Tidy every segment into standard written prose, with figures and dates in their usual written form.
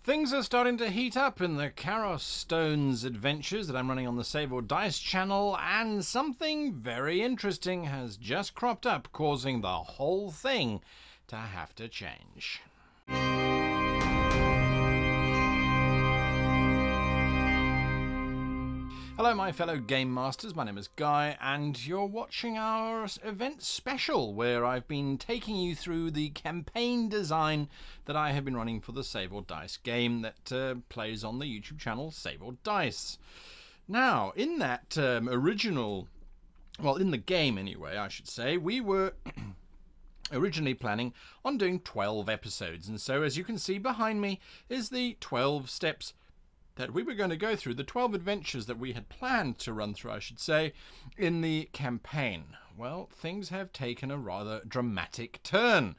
Things are starting to heat up in the Karos Stones adventures that I'm running on the Save or Dice channel, and something very interesting has just cropped up, causing the whole thing to have to change. Hello my fellow Game Masters, my name is Guy, and you're watching our event special where I've been taking you through the campaign design that I have been running for the Save or Dice game that plays on the YouTube channel Save or Dice. Now, in that in the game anyway, I should say, we were originally planning on doing 12 episodes, and so as you can see behind me is the 12 steps that we were going to go through, the 12 adventures that we had planned to run through, I should say, in the campaign. Well, things have taken a rather dramatic turn,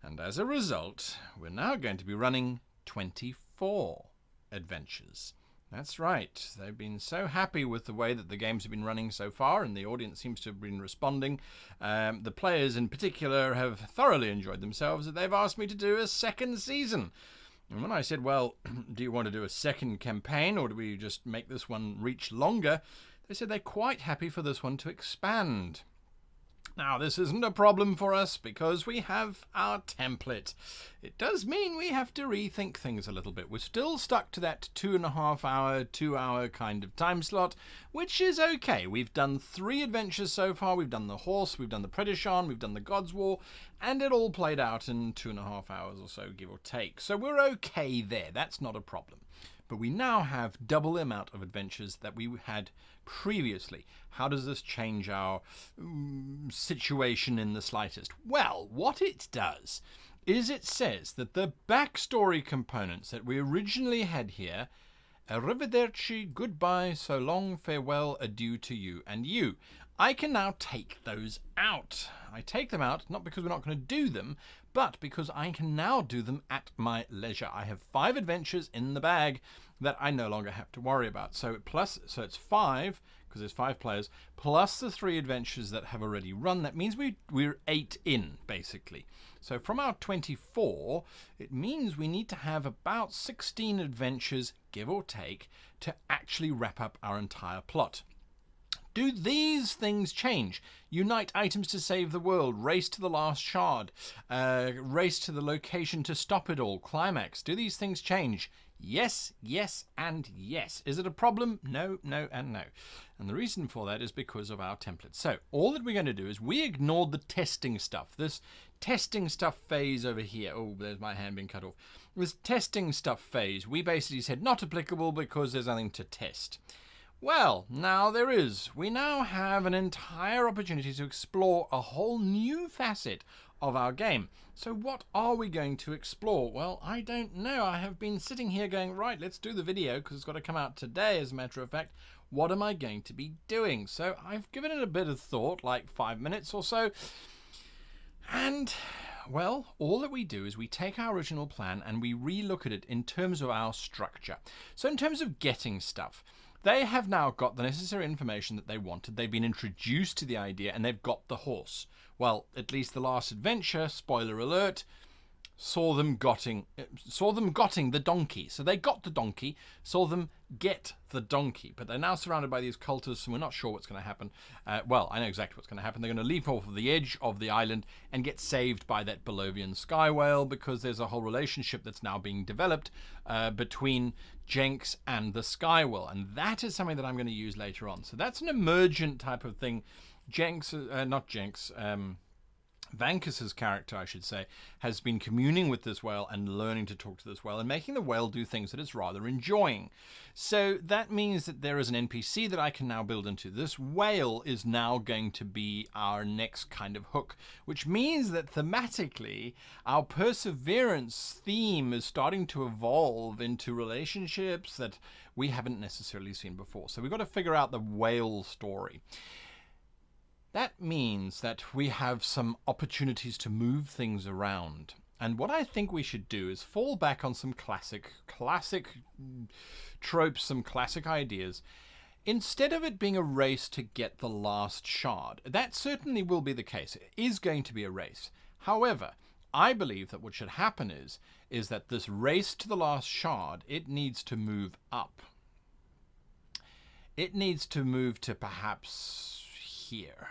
and as a result, we're now going to be running 24 adventures. That's right, they've been so happy with the way that the games have been running so far, and the audience seems to have been responding. The players in particular have thoroughly enjoyed themselves, that they've asked me to do a second season. And when I said, well, do you want to do a second campaign, or do we just make this one reach longer? They said they're quite happy for this one to expand. Now, this isn't a problem for us because we have our template. It does mean we have to rethink things a little bit. We're still stuck to that 2.5 hour, 2 hour kind of time slot, which is okay. We've done 3 adventures so far. We've done the horse, we've done the Predishon, we've done the God's War, and it all played out in 2.5 hours or so, give or take. So we're okay there. That's not a problem. But we now have double the amount of adventures that we had previously. How does this change our situation in the slightest? Well, what it does is it says that the backstory components that we originally had here, arrivederci, goodbye, so long, farewell, adieu to you and you, I can now take those out. I take them out not because we're not going to do them, but because I can now do them at my leisure. I have 5 adventures in the bag that I no longer have to worry about. So it's 5, because there's 5 players, plus the 3 adventures that have already run. That means we're 8 in, basically. So from our 24, it means we need to have about 16 adventures, give or take, to actually wrap up our entire plot. Do these things change? Unite items to save the world, race to the last shard, race to the location to stop it all, climax. Do these things change? Yes, yes, and yes. Is it a problem? No, no, and no. And the reason for that is because of our template. So all that we're going to do is we ignored the testing stuff. This testing stuff phase over here. Oh, there's my hand being cut off. This testing stuff phase, we basically said not applicable because there's nothing to test. Well, now there is. We now have an entire opportunity to explore a whole new facet of our game. So what are we going to explore? Well, I don't know. I have been sitting here going, right, let's do the video because it's got to come out today, as a matter of fact. What am I going to be doing? So I've given it a bit of thought, like 5 minutes or so. And, well, all that we do is we take our original plan and we relook at it in terms of our structure. So in terms of getting stuff, they have now got the necessary information that they wanted. They've been introduced to the idea and they've got the horse. Well, at least the last adventure, spoiler alert, saw them getting the donkey. So they got the donkey, saw them get the donkey. But they're now surrounded by these cultists and we're not sure what's going to happen. Well, I know exactly what's going to happen. They're going to leap off of the edge of the island and get saved by that Bolovian sky whale because there's a whole relationship that's now being developed between Jenks and the sky whale. And that is something that I'm going to use later on. So that's an emergent type of thing. Vankus's character, I should say, has been communing with this whale and learning to talk to this whale and making the whale do things that it's rather enjoying. So that means that there is an NPC that I can now build into. This whale is now going to be our next kind of hook, which means that thematically our perseverance theme is starting to evolve into relationships that we haven't necessarily seen before. So we've got to figure out the whale story. That means that we have some opportunities to move things around. And what I think we should do is fall back on some classic tropes, some classic ideas, instead of it being a race to get the last shard. That certainly will be the case. It is going to be a race. However, I believe that what should happen is that this race to the last shard, it needs to move up. It needs to move to perhaps here.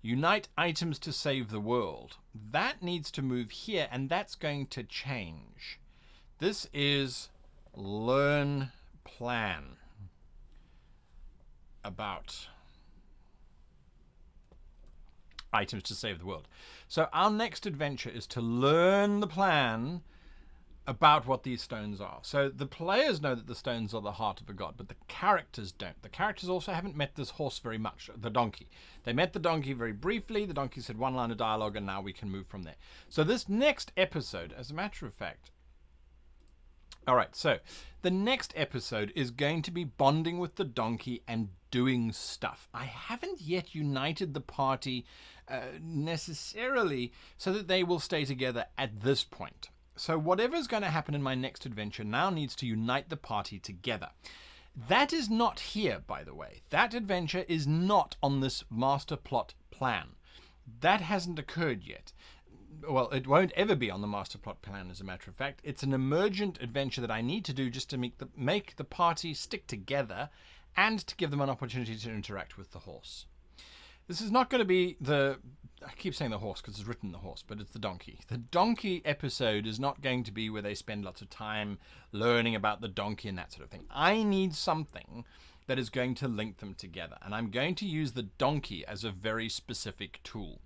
Unite items to save the world. That needs to move here, and that's going to change. This is learn plan about items to save the world. So our next adventure is to learn the plan about what these stones are. So the players know that the stones are the heart of a god, but the characters don't. The characters also haven't met this horse very much, the donkey. They met the donkey very briefly. The donkey said one line of dialogue, and now we can move from there. So this next episode, as a matter of fact, all right, so the next episode is going to be bonding with the donkey and doing stuff. I haven't yet united the party necessarily so that they will stay together at this point. So whatever's going to happen in my next adventure now needs to unite the party together. That is not here, by the way. That adventure is not on this master plot plan. That hasn't occurred yet. Well, it won't ever be on the master plot plan, as a matter of fact. It's an emergent adventure that I need to do just to make the party stick together and to give them an opportunity to interact with the horse. This is not going to be I keep saying the horse because it's written the horse, but it's the donkey. The donkey episode is not going to be where they spend lots of time learning about the donkey and that sort of thing. I need something that is going to link them together, and I'm going to use the donkey as a very specific tool.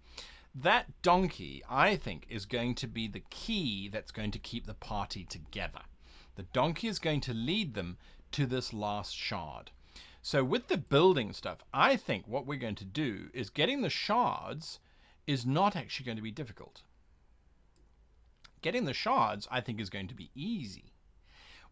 That donkey, I think, is going to be the key that's going to keep the party together. The donkey is going to lead them to this last shard. So with the building stuff, I think what we're going to do is getting the shards is not actually going to be difficult. Getting the shards, I think, is going to be easy.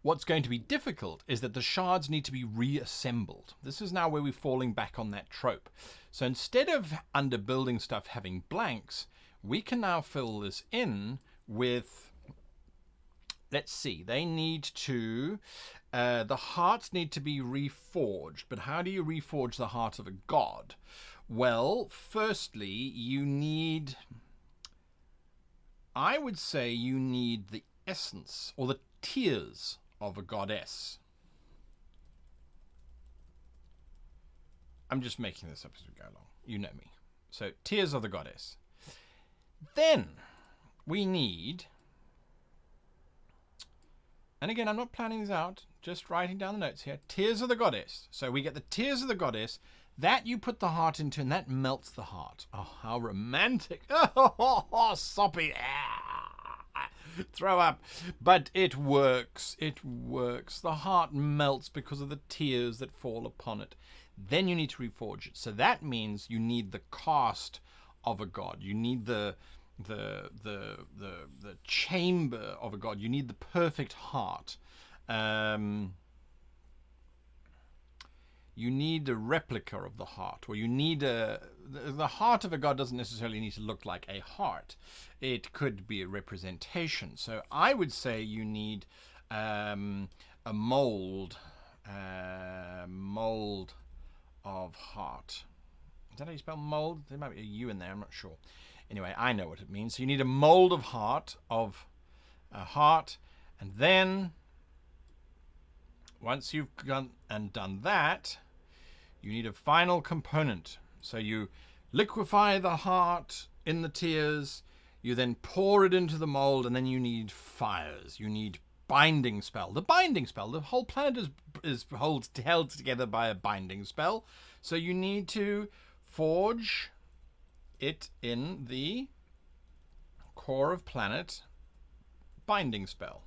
What's going to be difficult is that the shards need to be reassembled. This is now where we're falling back on that trope. So instead of under building stuff having blanks, we can now fill this in with, let's see, they need to, the hearts need to be reforged. But how do you reforge the heart of a god? Well, firstly, you need, I would say you need the essence or the tears of a goddess. I'm just making this up as we go along. You know me. So, tears of the goddess. Then we need, and again, I'm not planning this out, just writing down the notes here. Tears of the goddess. So we get the tears of the goddess. That you put the heart into, and that melts the heart. Oh, how romantic. Oh, soppy. Throw up. But it works. It works. The heart melts because of the tears that fall upon it. Then you need to reforge it. So that means you need the cast of a god. You need the chamber of a god. You need the perfect heart. You need a replica of the heart, or you need the heart of a god doesn't necessarily need to look like a heart. It could be a representation. So I would say you need a mold of heart. Is that how you spell mold? There might be a U in there, I'm not sure. Anyway, I know what it means. So you need a mold of heart, and then once you've done that, you need a final component. So you liquefy the heart in the tears, you then pour it into the mold, and then you need fires. You need binding spell. The binding spell, the whole planet is held together by a binding spell. So you need to forge it in the core of planet binding spell.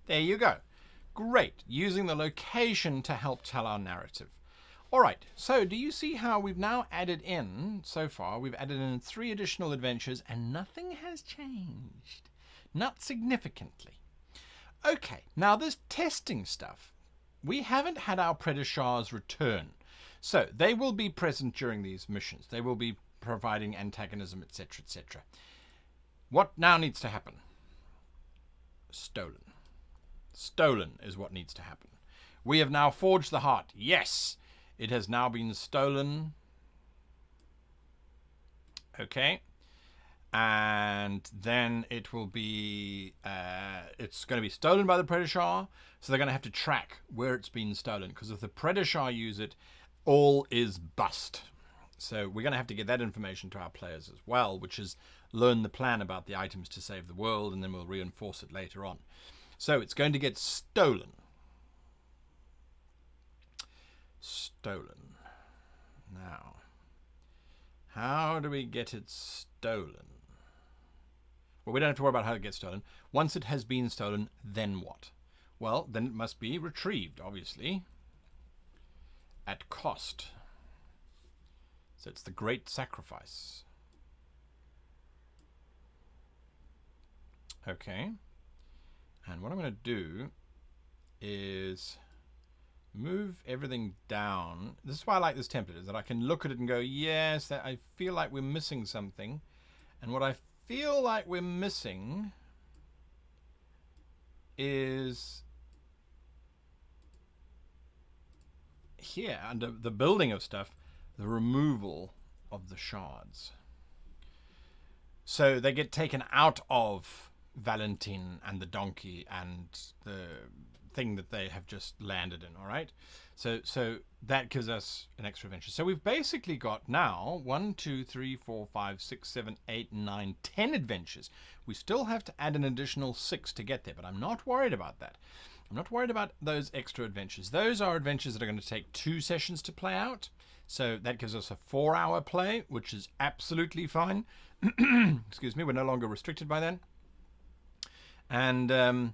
There you go. Great. Using the location to help tell our narrative. All right. So do you see how we've now added in, so far, we've added in 3 additional adventures and nothing has changed. Not significantly. Okay. Now this testing stuff, we haven't had our Predishars return. So they will be present during these missions. They will be providing antagonism, etc., etc. What now needs to happen? Stolen. Stolen is what needs to happen. We have now forged the heart. Yes, it has now been stolen. Okay. And then it will be, it's going to be stolen by the Predator, so they're going to have to track where it's been stolen, because if the Predator use it, all is bust. So we're going to have to get that information to our players as well, which is learn the plan about the items to save the world, and then we'll reinforce it later on. So it's going to get stolen. Stolen. Now, how do we get it stolen? Well, we don't have to worry about how it gets stolen. Once it has been stolen, then what? Well, then it must be retrieved, obviously, at cost. So it's the great sacrifice. Okay. And what I'm going to do is move everything down. This is why I like this template, is that I can look at it and go, yes, I feel like we're missing something. And what I feel like we're missing is here, under the building of stuff, the removal of the shards. So they get taken out of Valentine and the donkey and the thing that they have just landed in, all right? So that gives us an extra adventure. So we've basically got now 1, 2, 3, 4, 5, 6, 7, 8, 9, 10 adventures. We still have to add an additional 6 to get there, but I'm not worried about that. I'm not worried about those extra adventures. Those are adventures that are going to take 2 sessions to play out. So that gives us a 4-hour play, which is absolutely fine. Excuse me, we're no longer restricted by that. And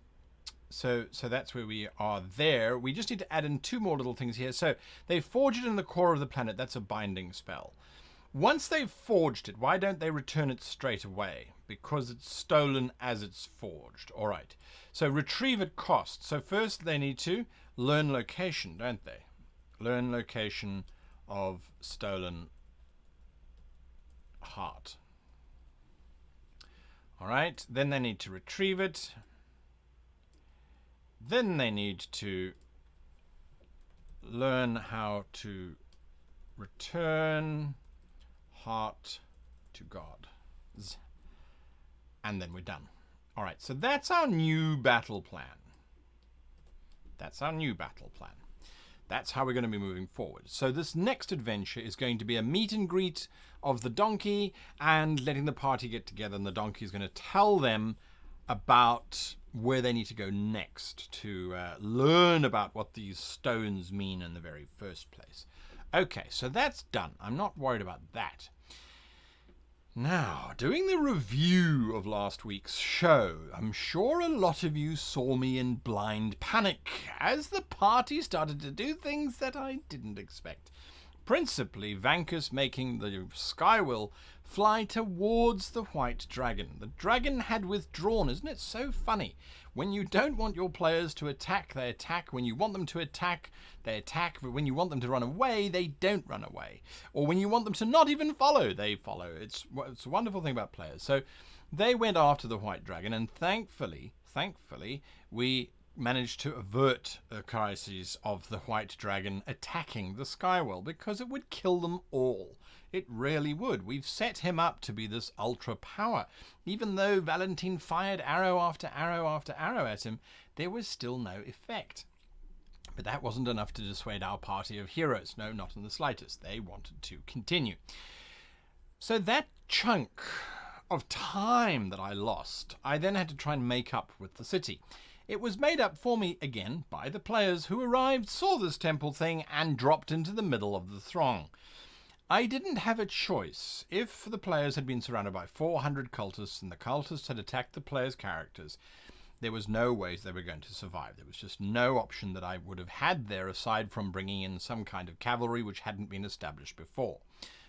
so that's where we are there. We just need to add in 2 more little things here. So they forge it in the core of the planet. That's a binding spell. Once they've forged it, why don't they return it straight away? Because it's stolen as it's forged. All right. So retrieve at cost. So first they need to learn location, don't they? Learn location of stolen heart. All right. Then they need to retrieve it. Then they need to learn how to return heart to God. And then we're done. All right, so that's our new battle plan. That's our new battle plan. That's how we're going to be moving forward. So this next adventure is going to be a meet and greet of the donkey and letting the party get together, and the donkey is going to tell them about where they need to go next to learn about what these stones mean in the very first place. Okay, so that's done. I'm not worried about that. Now, doing the review of last week's show, I'm sure a lot of you saw me in blind panic as the party started to do things that I didn't expect. Principally, Vankus making the Skywheel fly towards the white dragon. The dragon had withdrawn. Isn't it so funny? When you don't want your players to attack, they attack. When you want them to attack, they attack. But when you want them to run away, they don't run away. Or when you want them to not even follow, they follow. It's a wonderful thing about players. So they went after the white dragon, and thankfully, we managed to avert the crises of the white dragon attacking the Skywheel, because it would kill them all. It really would. We've set him up to be this ultra power. Even though Valentine fired arrow after arrow after arrow at him, there was still no effect. But that wasn't enough to dissuade our party of heroes. No, not in the slightest. They wanted to continue. So that chunk of time that I lost, I then had to try and make up with the city. It was made up for me, again, by the players who arrived, saw this temple thing, and dropped into the middle of the throng. I didn't have a choice. If the players had been surrounded by 400 cultists and the cultists had attacked the players' characters, there was no ways they were going to survive. There was just no option that I would have had there aside from bringing in some kind of cavalry which hadn't been established before.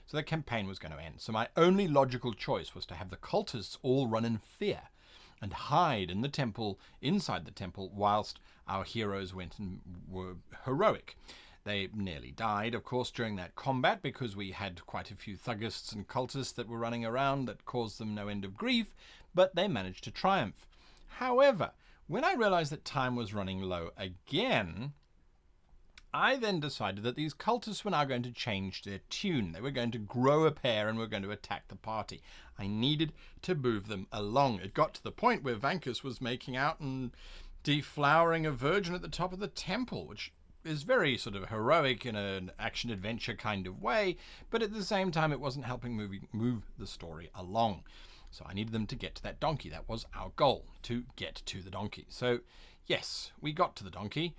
So the campaign was going to end. So my only logical choice was to have the cultists all run in fear and hide in the temple, inside the temple, whilst our heroes went and were heroic. They nearly died, of course, during that combat, because we had quite a few thuggists and cultists that were running around that caused them no end of grief, but they managed to triumph. However, when I realized that time was running low again, I then decided that these cultists were now going to change their tune. They were going to grow a pair and were going to attack the party. I needed to move them along. It got to the point where Vankus was making out and deflowering a virgin at the top of the temple, which is very sort of heroic in an action-adventure kind of way, but at the same time it wasn't helping move the story along. So I needed them to get to that donkey. That was our goal, to get to the donkey. So yes, we got to the donkey.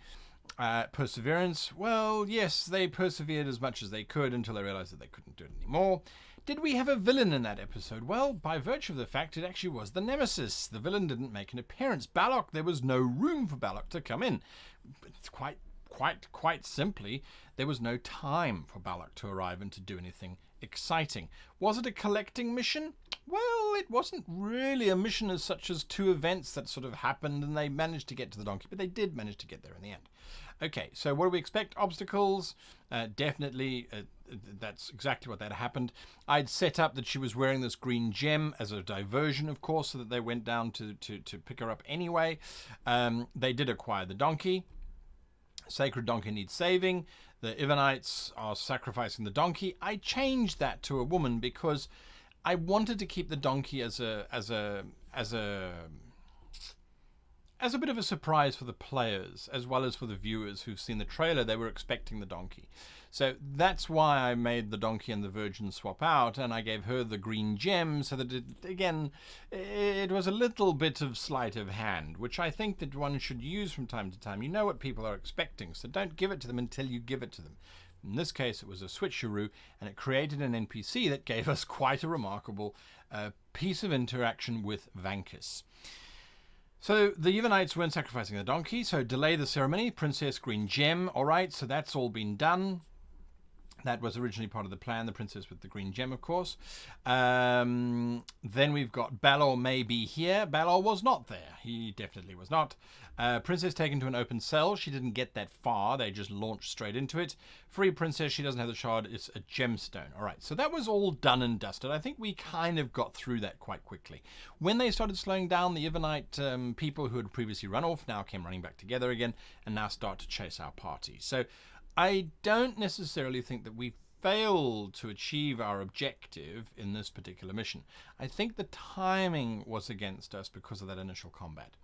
Perseverance, well, yes, they persevered as much as they could until they realized that they couldn't do it anymore. Did we have a villain in that episode? Well, by virtue of the fact it actually was the Nemesis. The villain didn't make an appearance. Balok, there was no room for Balok to come in. It's quite simply, there was no time for Balok to arrive and to do anything exciting. Was it a collecting mission? Well, it wasn't really a mission as such as two events that sort of happened and they managed to get to the donkey, but they did manage to get there in the end. Okay, so what do we expect? Obstacles? Definitely, that's exactly what that happened. I'd set up that she was wearing this green gem as a diversion, of course, so that they went down to pick her up anyway. They did acquire the donkey. Sacred donkey needs saving. The Ivanites are sacrificing the donkey. I changed that to a woman because I wanted to keep the donkey as a bit of a surprise for the players, as well as for the viewers who've seen the trailer. They were expecting the donkey. So that's why I made the donkey and the virgin swap out, and I gave her the green gem so that, it was a little bit of sleight of hand, which I think that one should use from time to time. You know what people are expecting, so don't give it to them until you give it to them. In this case, it was a switcheroo, and it created an NPC that gave us quite a remarkable piece of interaction with Vankus. So the Ivanites weren't sacrificing the donkey, so delay the ceremony. Princess Green Gem. All right, so that's all been done. That was originally part of the plan, the princess with the green gem, of course. Then we've got Balor may be here. Balor was not there. He definitely was not. Princess taken to an open cell. She didn't get that far. They just launched straight into it. Free princess. She doesn't have the shard. It's a gemstone. All right, so that was all done and dusted. I think we kind of got through that quite quickly. When they started slowing down, the Ivanite people who had previously run off now came running back together again and now start to chase our party. So I don't necessarily think that we failed to achieve our objective in this particular mission. I think the timing was against us because of that initial combat.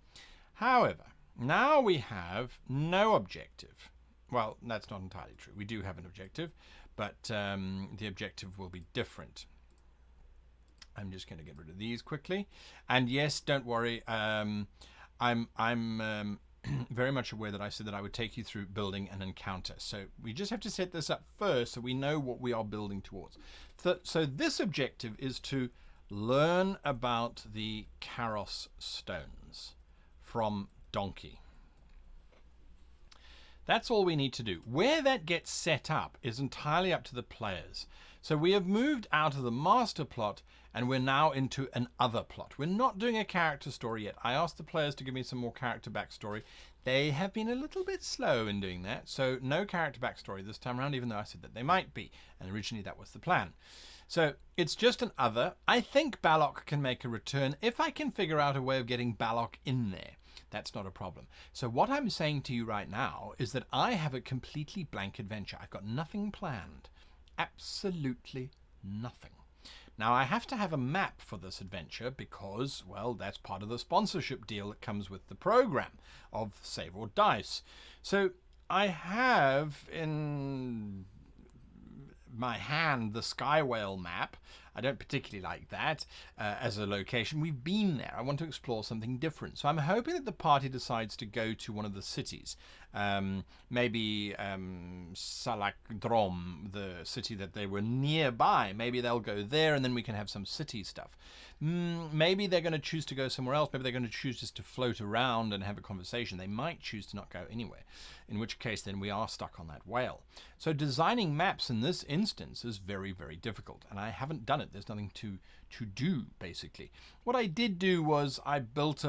However, now we have no objective. Well, that's not entirely true. We do have an objective, but the objective will be different. I'm just going to get rid of these quickly. And yes, don't worry. I'm very much aware that I said that I would take you through building an encounter. So we just have to set this up first so we know what we are building towards. So this objective is to learn about the Karos stones from Donkey. That's all we need to do. Where that gets set up is entirely up to the players. So we have moved out of the master plot and we're now into an other plot. We're not doing a character story yet. I asked the players to give me some more character backstory. They have been a little bit slow in doing that, so no character backstory this time around, even though I said that they might be, and originally that was the plan. So it's just an other. I think Balok can make a return if I can figure out a way of getting Balok in there. That's not a problem. So what I'm saying to you right now is that I have a completely blank adventure. I've got nothing planned. Absolutely nothing. Now, I have to have a map for this adventure because, well, that's part of the sponsorship deal that comes with the program of Save or Dice. So I have in my hand the Sky Whale map. I don't particularly like that as a location. We've been there. I want to explore something different. So I'm hoping that the party decides to go to one of the cities. Maybe Salakdrom, the city that they were nearby. Maybe they'll go there and then we can have some city stuff. Maybe they're going to choose to go somewhere else. Maybe they're going to choose just to float around and have a conversation. They might choose to not go anywhere, in which case then we are stuck on that whale. So designing maps in this instance is very, very difficult, and I haven't done it. There's nothing to do, basically. What I did do was I built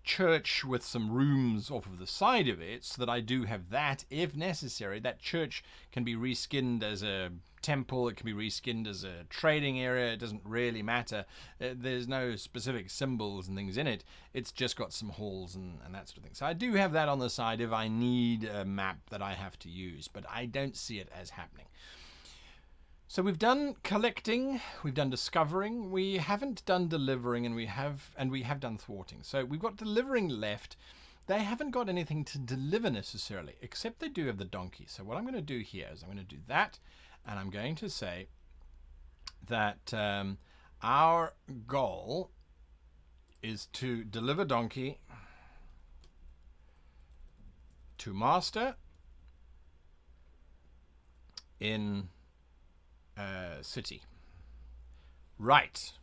church with some rooms off of the side of it, so that I do have that if necessary. That church can be reskinned as a temple, it can be reskinned as a trading area, it doesn't really matter. There's no specific symbols and things in it, it's just got some halls and that sort of thing. So I do have that on the side if I need a map that I have to use, but I don't see it as happening. So we've done collecting, we've done discovering, we haven't done delivering, and we have done thwarting. So we've got delivering left. They haven't got anything to deliver necessarily, except they do have the donkey. So what I'm going to do here is I'm going to do that, and I'm going to say that our goal is to deliver donkey to master in city. Right.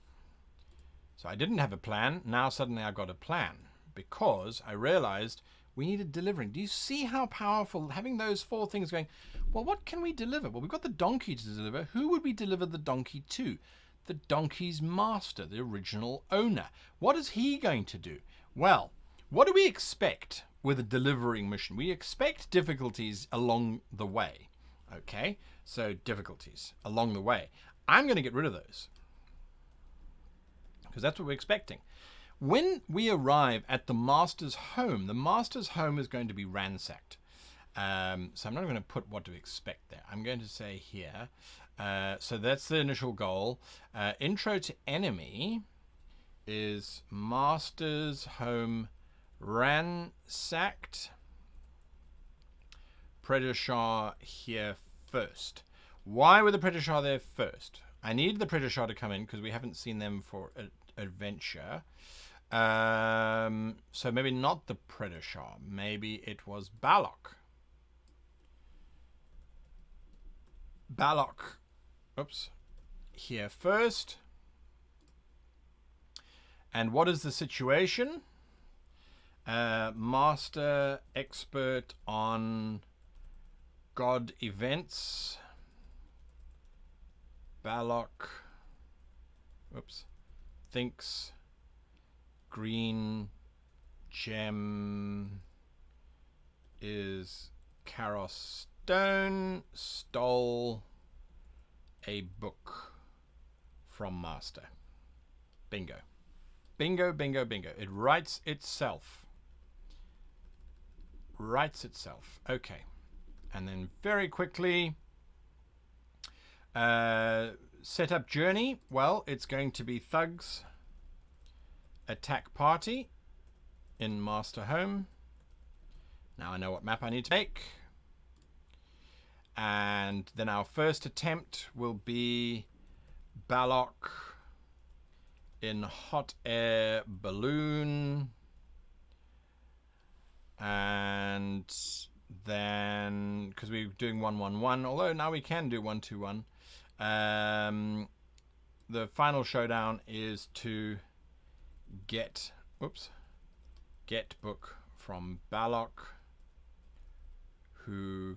So I didn't have a plan. Now suddenly I got a plan, because I realized we needed delivering. Do you see how powerful having those 4 things going? Well, what can we deliver? Well, we've got the donkey to deliver. Who would we deliver the donkey to? The donkey's master, the original owner. What is he going to do? Well, what do we expect with a delivering mission? We expect difficulties along the way. Okay, so difficulties along the way. I'm going to get rid of those, because that's what we're expecting. When we arrive at the master's home is going to be ransacked. So I'm not going to put what to expect there. I'm going to say here, so that's the initial goal. Intro to enemy is master's home ransacked. Predator here first. Why were the Predator there first? I need the Predator to come in because we haven't seen them for adventure. So maybe not the Predator. Maybe it was Balok. Balok. Oops. Here first. And what is the situation? Master expert on God events. Balok. Oops. Thinks green gem is Karos Stone. Stole a book from master. Bingo. Bingo, bingo, bingo. It writes itself. Writes itself. Okay. And then very quickly, set up journey. Well, it's going to be thugs attack party in master home. Now I know what map I need to make. And then our first attempt will be Balok in hot air balloon. And then, because we're doing 1-1-1, although now we can do 1-2-1. The final showdown is to get book from Balok, who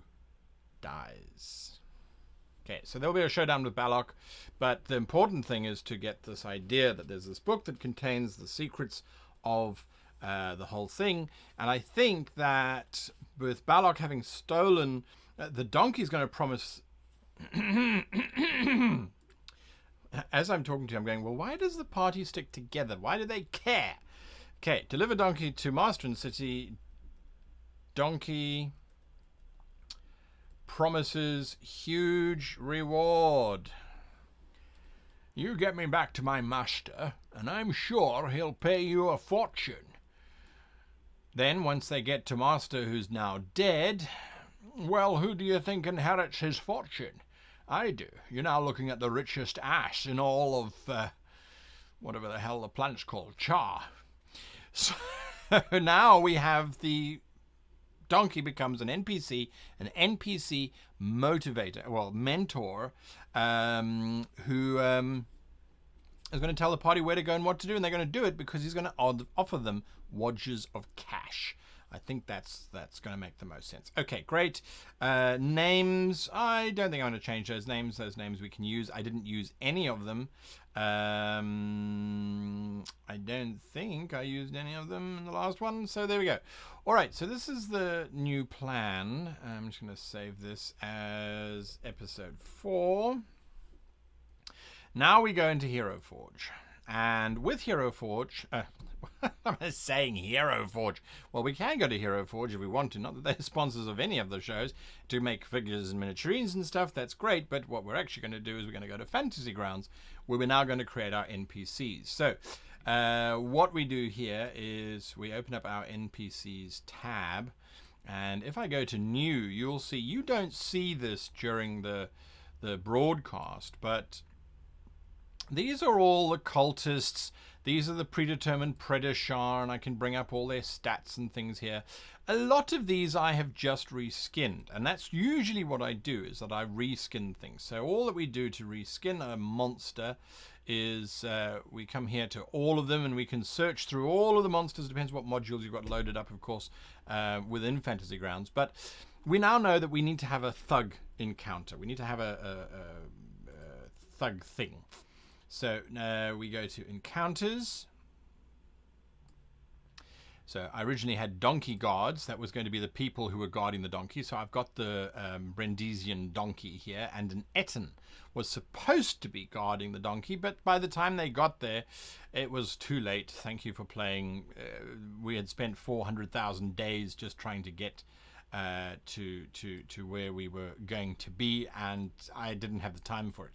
dies. Okay, so there'll be a showdown with Balok, but the important thing is to get this idea that there's this book that contains the secrets of the whole thing. And I think that with Balok having stolen, the donkey's going to promise. As I'm talking to you, I'm going, well, why does the party stick together? Why do they care? Okay, deliver donkey to master in city. Donkey promises huge reward. You get me back to my master, and I'm sure he'll pay you a fortune. Then, once they get to master, who's now dead, well, who do you think inherits his fortune? I do. You're now looking at the richest ass in all of, whatever the hell the planet's called, Char. So now we have the donkey becomes an NPC motivator, well, mentor, who is going to tell the party where to go and what to do, and they're going to do it because he's going to offer them wadges of cash. I think that's going to make the most sense. Okay, great. Names. I don't think I'm going to change those names. Those names we can use. I didn't use any of them. I don't don't think I used any of them in the last one, so there we go. All right, so this is the new plan. I'm just going to save this as episode 4. Now we go into Hero Forge. And with Hero Forge, I'm saying Hero Forge. Well, we can go to Hero Forge if we want to. Not that they're sponsors of any of the shows to make figures and miniatures and stuff. That's great. But what we're actually going to do is we're going to go to Fantasy Grounds, where we're now going to create our NPCs. So what we do here is we open up our NPCs tab. And if I go to new, you'll see, you don't see this during the broadcast, but these are all the cultists. These are the predetermined Predashar, and I can bring up all their stats and things here. A lot of these I have just reskinned, and that's usually what I do, is that I reskin things. So all that we do to reskin a monster is we come here to all of them, and we can search through all of the monsters. Depends what modules you've got loaded up, of course, within Fantasy Grounds. But we now know that we need to have a thug encounter. We need to have a thug thing. So we go to encounters. So I originally had donkey guards. That was going to be the people who were guarding the donkey. So I've got the Brendesian donkey here, and an Etten was supposed to be guarding the donkey, but by the time they got there, it was too late. Thank you for playing. We had spent 400,000 days just trying to get to where we were going to be, and I didn't have the time for it.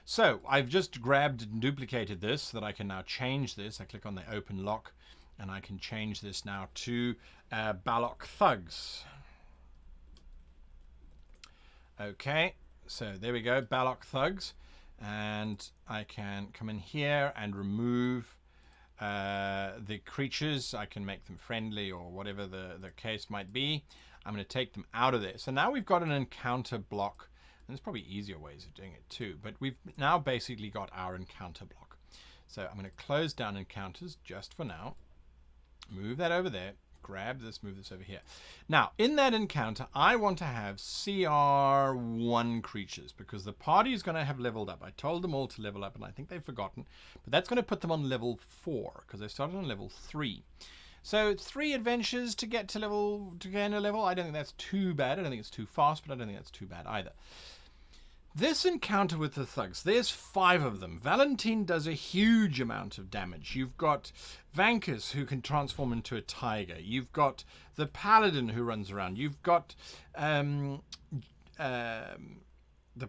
So I've just grabbed and duplicated this so that I can now change this. I click on the open lock, and I can change this now to Balok Thugs. Okay, so there we go, Balok Thugs. And I can come in here and remove the creatures. I can make them friendly or whatever the case might be. I'm going to take them out of there. So now we've got an encounter block. And there's probably easier ways of doing it too, but we've now basically got our encounter block. So I'm going to close down encounters just for now. Move that over there. Grab this, move this over here. Now, in that encounter, I want to have CR1 creatures because the party is going to have leveled up. I told them all to level up, and I think they've forgotten. But that's going to put them on level 4 because they started on level 3. So 3 adventures to get to gain a level. I don't think that's too bad. I don't think it's too fast, but I don't think that's too bad either. This encounter with the thugs, there's 5 of them. Valentine does a huge amount of damage. You've got Vankus, who can transform into a tiger. You've got the paladin who runs around. You've got the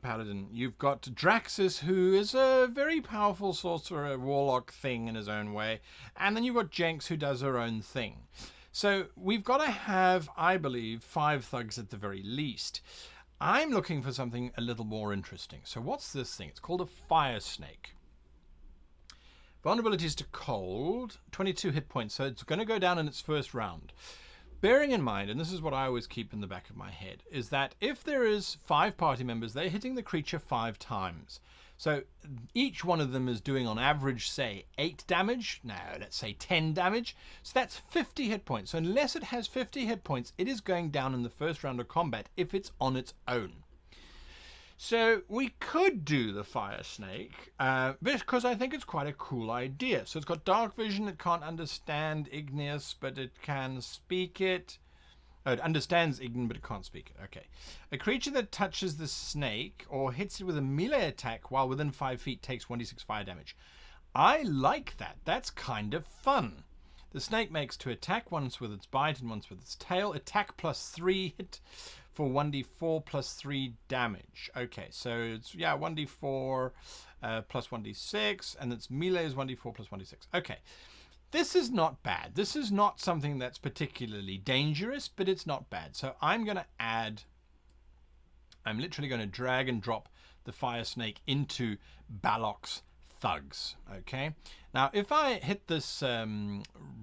paladin. You've got Draxus, who is a very powerful sorcerer, warlock thing in his own way. And then you've got Jenks, who does her own thing. So we've got to have, I believe, 5 thugs at the very least. I'm looking for something a little more interesting. So what's this thing? It's called a fire snake. Vulnerabilities to cold, 22 hit points. So it's going to go down in its first round. Bearing in mind, and this is what I always keep in the back of my head, is that if there is 5 party members, they're hitting the creature 5 times. So each one of them is doing on average, say, 8 damage. No, let's say 10 damage. So that's 50 hit points. So unless it has 50 hit points, it is going down in the first round of combat if it's on its own. So we could do the fire snake because I think it's quite a cool idea. So it's got dark vision. It can't understand igneous, but it can speak it. Oh, it understands Ign, but it can't speak it. Okay. A creature that touches the snake or hits it with a melee attack while within 5 feet takes 1d6 fire damage. I like that. That's kind of fun. The snake makes 2 attack, once with its bite and once with its tail. Attack +3 hit for 1d4 +3 damage. Okay, so it's, 1d4 plus 1d6, and its melee is 1d4 plus 1d6. Okay. This is not bad. This is not something that's particularly dangerous, but it's not bad. So I'm going to I'm literally going to drag and drop the fire snake into Balok's thugs. Okay. Now, if I hit this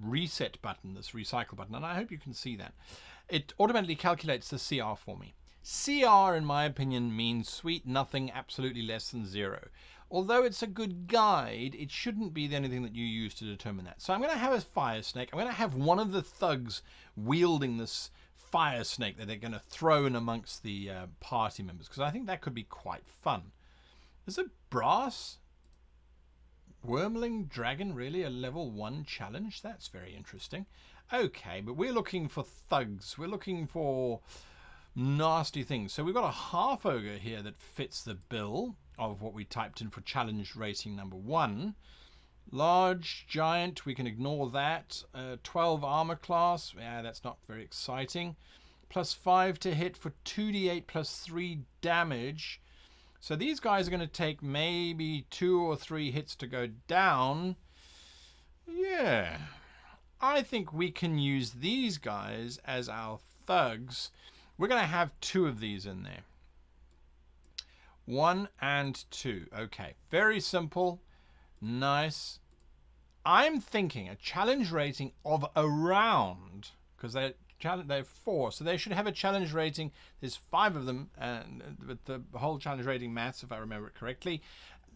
reset button, this recycle button, and I hope you can see that, it automatically calculates the CR for me. CR, in my opinion, means sweet nothing, absolutely less than 0. Although it's a good guide, it shouldn't be anything that you use to determine that. So I'm going to have a fire snake. I'm going to have one of the thugs wielding this fire snake that they're going to throw in amongst the party members, because I think that could be quite fun. Is it brass? Wormling Dragon, really? A level 1 challenge? That's very interesting. Okay, but we're looking for thugs. We're looking for nasty things. So we've got a half ogre here that fits the bill of what we typed in for challenge rating number 1. Large giant, we can ignore that. 12 armor class, yeah, that's not very exciting. Plus 5 to hit for 2d8 plus 3 damage. So these guys are going to take maybe 2 or 3 hits to go down. Yeah, I think we can use these guys as our thugs. We're going to have 2 of these in there. 1 and 2. Okay, very simple. Nice. I'm thinking a challenge rating of around, because they're 4, so they should have a challenge rating. There's 5 of them, and with the whole challenge rating maths, if I remember it correctly,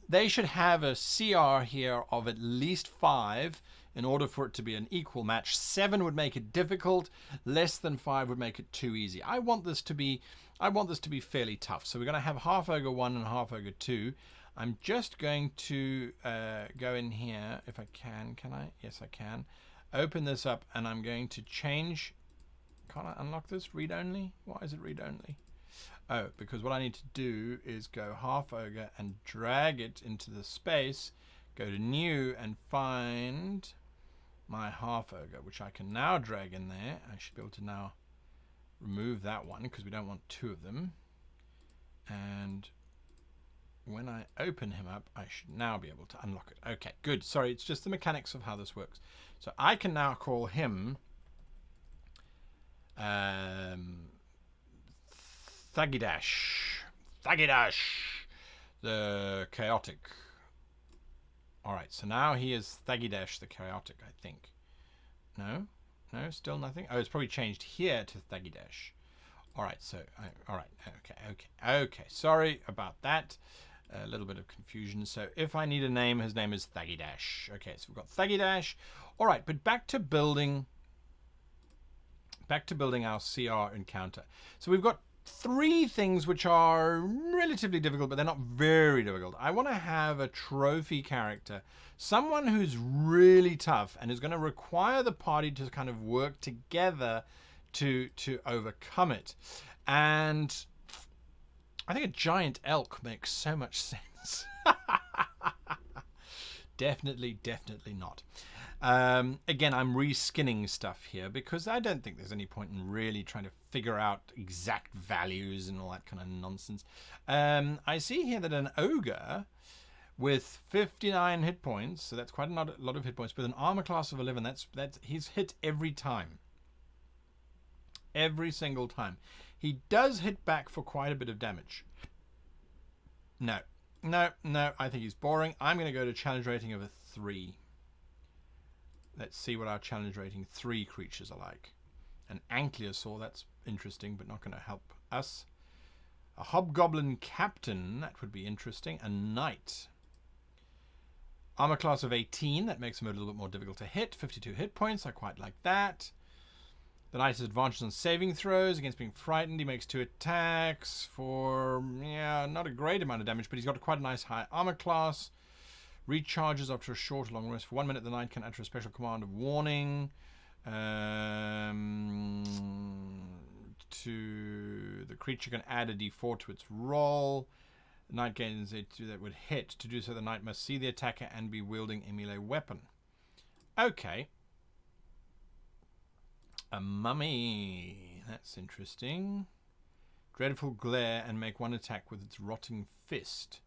they should have a CR here of at least 5 in order for it to be an equal match. 7 would make it difficult. Less than 5 would make it too easy. I want this to be fairly tough. So we're going to have half ogre 1 and half ogre 2. I'm just going to go in here if I can. Can I? Yes, I can. Open this up, and I'm going to change. Can't I unlock this? Read only? Why is it read only? Oh, because what I need to do is go half ogre and drag it into the space, go to new and find my half ogre, which I can now drag in there. I should be able to now remove that one because we don't want 2 of them. And when I open him up, I should now be able to unlock it. Okay, good. Sorry, it's just the mechanics of how this works. So I can now call him Thagidash, the Chaotic. Alright, so now he is Thagidash the Chaotic, I think. No, still nothing. Oh, it's probably changed here to Thagidash. Alright, so, alright, okay. Sorry about that. A little bit of confusion. So if I need a name, his name is Thagidash. Okay, so we've got Thagidash. Alright, but back to building our CR encounter. So we've got 3 things which are relatively difficult, but they're not very difficult. I want to have a trophy character, someone who's really tough and is going to require the party to kind of work together to overcome it. And I think a giant elk makes so much sense. Definitely not. Again, I'm reskinning stuff here because I don't think there's any point in really trying to figure out exact values and all that kind of nonsense. I see here that an ogre with 59 hit points, so that's quite a lot of hit points, with an armor class of 11, that's he's hit every time. Every single time. He does hit back for quite a bit of damage. No, I think he's boring. I'm going to go to challenge rating of a 3. Let's see what our challenge rating 3 creatures are like. An ankylosaur, that's interesting, but not going to help us. A hobgoblin captain, that would be interesting. A knight. Armor class of 18, that makes him a little bit more difficult to hit. 52 hit points, I quite like that. The knight has advantage on saving throws against being frightened. He makes 2 attacks for, yeah, not a great amount of damage, but he's got quite a nice high armor class. Recharges after a short or long rest. For 1 minute, the knight can enter a special command of warning. To the creature can add a d4 to its roll. The knight gains a 2 that would hit. To do so, the knight must see the attacker and be wielding a melee weapon. Okay. A mummy. That's interesting. Dreadful glare and make 1 attack with its rotting fist.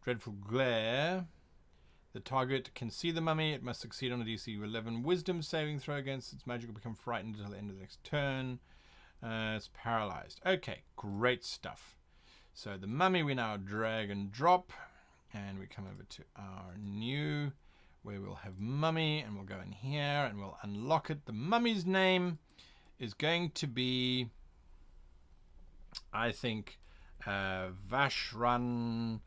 Dreadful glare. The target can see the mummy. It must succeed on a DC 11 wisdom saving throw against its magic will become frightened until the end of the next turn. It's paralyzed. Okay, great stuff. So the mummy we now drag and drop. And we come over to our new, where we'll have mummy. And we'll go in here and we'll unlock it. The mummy's name is going to be, I think, Vashran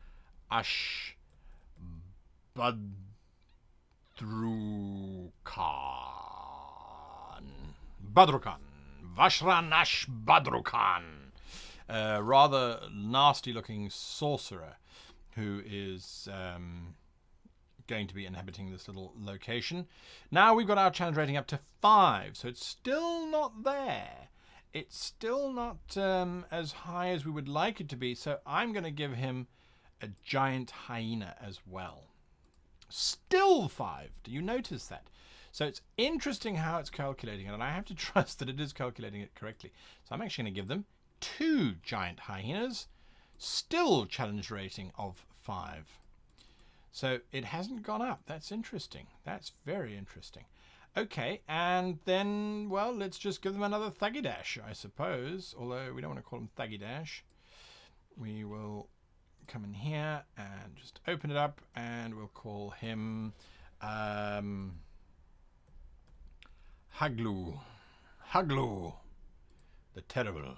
Ash Badrukan. Vashranash Badrukan. Rather nasty looking sorcerer who is going to be inhabiting this little location. Now we've got our challenge rating up to 5, so it's still not there. It's still not as high as we would like it to be, so I'm going to give him a giant hyena as well. Still 5. Do you notice that? So it's interesting how it's calculating it, and I have to trust that it is calculating it correctly. So I'm actually going to give them 2 giant hyenas. Still challenge rating of 5. So it hasn't gone up. That's interesting. That's very interesting. Okay, and then, well, let's just give them another Thuggy Dash, I suppose. Although we don't want to call him Thuggy Dash. We will come in here and just open it up, and we'll call him Haglu. Haglu the Terrible.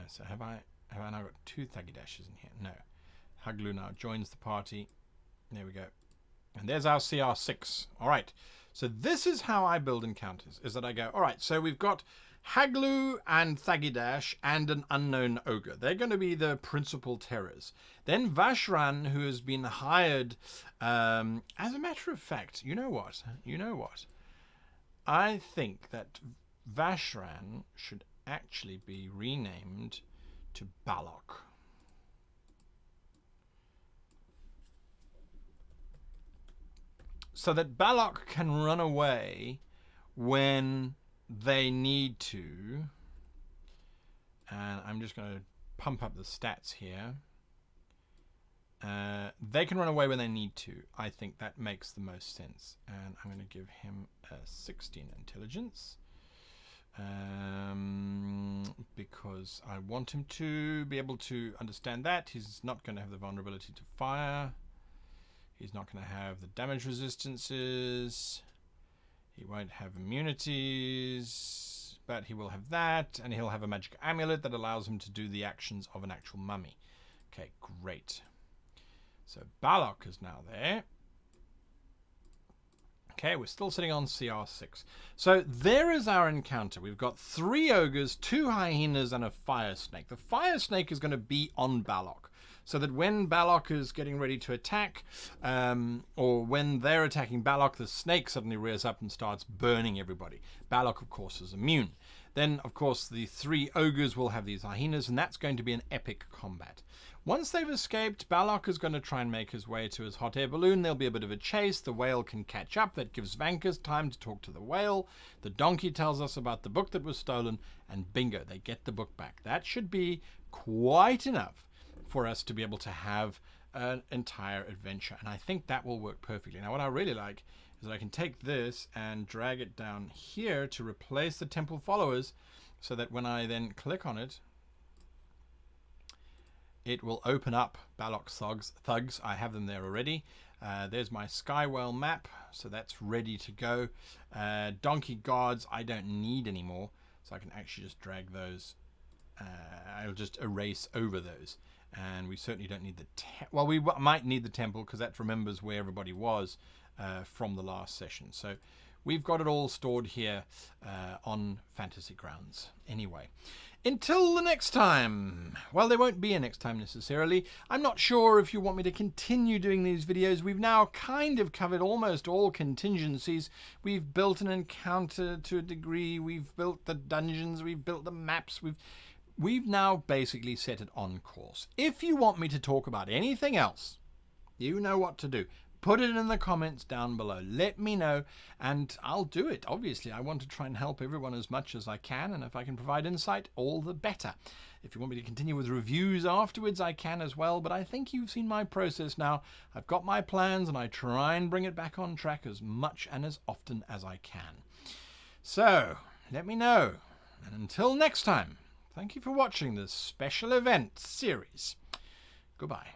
So have I now got 2 Thuggy Dashes in here? No. Haglu now joins the party. There we go. And there's our CR6. All right. So this is how I build encounters, is that I go, all right, so we've got Haglu and Thuggy Dash and an unknown ogre. They're going to be the principal terrors. Then Vashran, who has been hired, as a matter of fact, you know what? I think that Vashran should actually be renamed to Balok. So that Balok can run away when they need to. And I'm just going to pump up the stats here. They can run away when they need to. I think that makes the most sense. And I'm going to give him a 16 intelligence. Because I want him to be able to understand that. He's not going to have the vulnerability to fire. He's not going to have the damage resistances. He won't have immunities, but he will have that, and he'll have a magic amulet that allows him to do the actions of an actual mummy. Okay, great. So Balok is now there. Okay, we're still sitting on CR6. So there is our encounter. We've got 3 ogres, 2 hyenas, and a fire snake. The fire snake is going to be on Balok, so that when Balok is getting ready to attack, or when they're attacking Balok, the snake suddenly rears up and starts burning everybody. Balok, of course, is immune. Then, of course, the 3 ogres will have these hyenas, and that's going to be an epic combat. Once they've escaped, Balok is going to try and make his way to his hot air balloon. There'll be a bit of a chase. The whale can catch up. That gives Vankas time to talk to the whale. The donkey tells us about the book that was stolen, and bingo, they get the book back. That should be quite enough for us to be able to have an entire adventure, and I think that will work perfectly. Now, what I really like is that I can take this and drag it down here to replace the temple followers, so that when I then click on it, it will open up Balok's thugs. I have them there already. There's my Skywell map, so that's ready to go. Donkey guards I don't need anymore, so I can actually just drag those. I'll just erase over those. And we certainly don't need the well, we might need the temple, because that remembers where everybody was from the last session. So we've got it all stored here on Fantasy Grounds. Anyway, until the next time. Well, there won't be a next time necessarily. I'm not sure if you want me to continue doing these videos. We've now kind of covered almost all contingencies. We've built an encounter to a degree. We've built the dungeons. We've built the maps. We've now basically set it on course. If you want me to talk about anything else, you know what to do. Put it in the comments down below. Let me know, and I'll do it. Obviously, I want to try and help everyone as much as I can, and if I can provide insight, all the better. If you want me to continue with reviews afterwards, I can as well, but I think you've seen my process now. I've got my plans, and I try and bring it back on track as much and as often as I can. So, let me know. And until next time, thank you for watching this special event series. Goodbye.